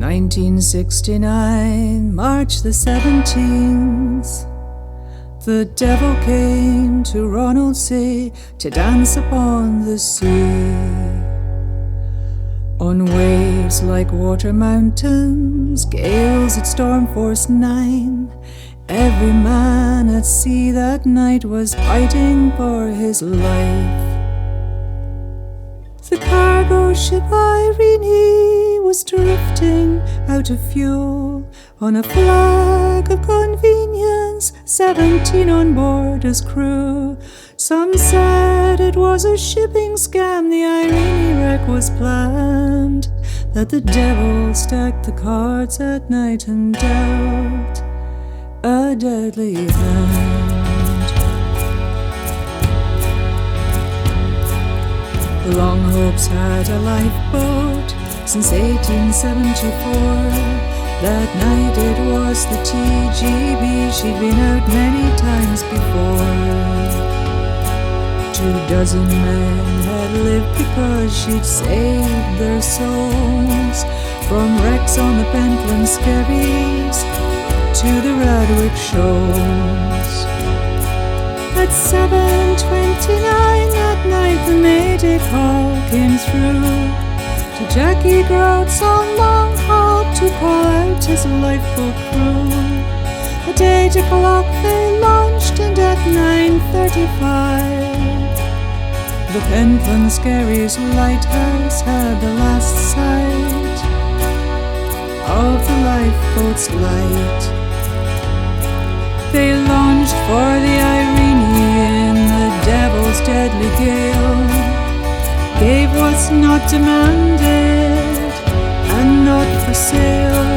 1969, March the 17th. The devil came to Ronaldsay to dance upon the sea. On waves like water mountains, gales at storm force 9. Every man at sea that night was fighting for his life. The cargo ship Irene was drifting out of fuel on a flag of convenience, 17 on board as crew. Some said it was a shipping scam, the Irene wreck was planned, that the devil stacked the cards at night and dealt a deadly hand. The Longhopes had a lifeboat since 1874. That night it was the TGB, she'd been out many times before. 24 men had lived because she'd saved their souls, from wrecks on the Pentland Skerries to the Radwick shoals. At 7:29 that night the Mayday call came through to Jackie Groats on Longhope to call out his lifeboat crew. At 8 o'clock they launched, and at 9:35 the Pentland Skerries lighthouse had the last sight of the lifeboat's light. They launched for the Irene in the devil's deadly gale, gave what's not demanded and not for sale.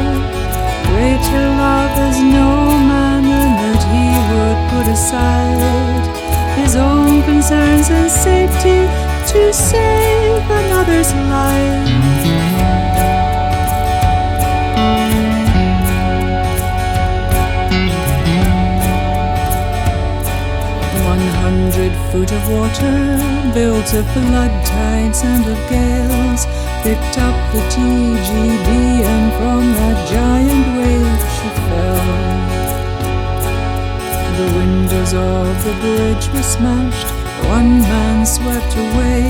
Greater love as no man, and that he would put aside his own concerns and safety to save another's life. 100 foot of water, built of flood tides and of gales, picked up the TGB, and from that giant wave she fell. The windows of the bridge were smashed, one man swept away.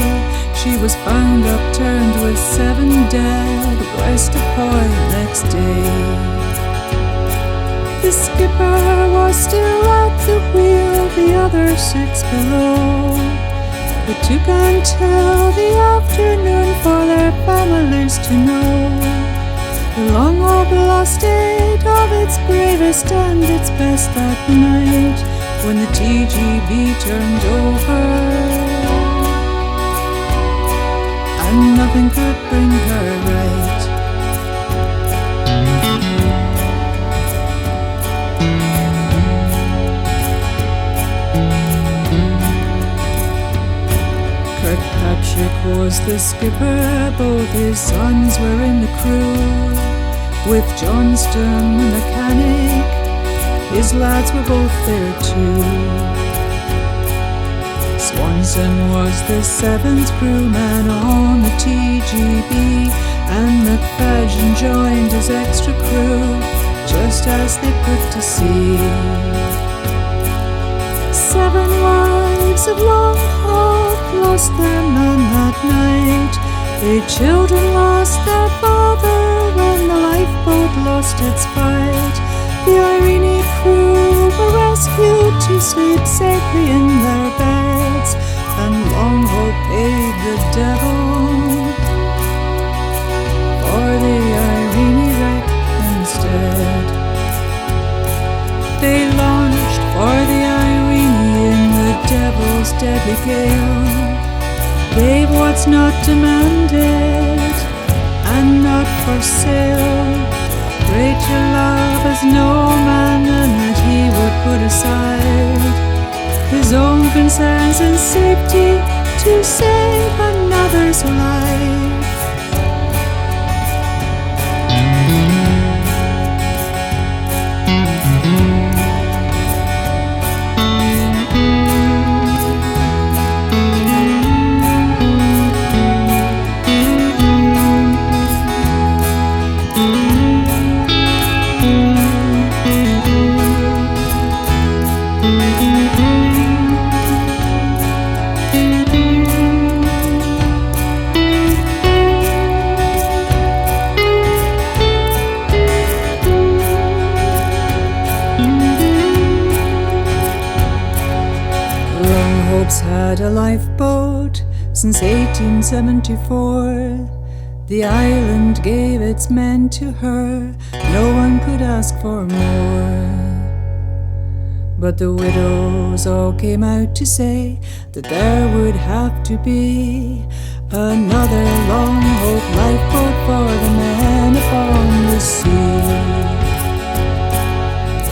She was found upturned with 7 dead west of Point next day. The skipper was still at the wheel, the other 6 below. It took until the afternoon for their families to know. The Longhope lost 8 of its bravest and its best that night, when the TGB turned over, and nothing could bring her right. Kirkpatrick was the skipper, both his sons were in the crew, with Johnston the mechanic, his lads were both there too. Swanson was the 7th crewman on the TGB, and McFadden joined his extra crew just as they put to sea. 7 wives of Longhope lost their man that night. 8 children lost their father when the lifeboat lost its fight. The Irene crew were rescued to sleep safely in their beds, and Longhope paid the devil for the Irene wreck instead. They launched for the Irene in the devil's deadly gale, gave what's not demanded and not for sale. Greater love as no man, and that he would put aside his own concerns and safety to save another's life. had a lifeboat since 1874. The island gave its men to her, no one could ask for more. But the widows all came out to say that there would have to be another Longhope lifeboat for the men upon the sea.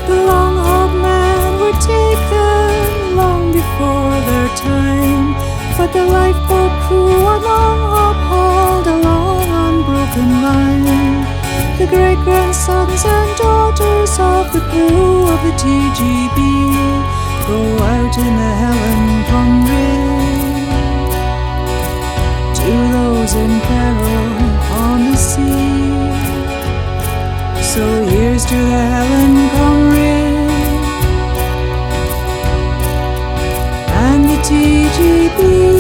The Longhope men were taken long before their time, but the lifeboat crew on Longhope hauled a long unbroken line. The great-grandsons and daughters of the crew of the TGB go out in the Helen Conray to those in peril on the sea. So here's to the Helen Conray and the TGB.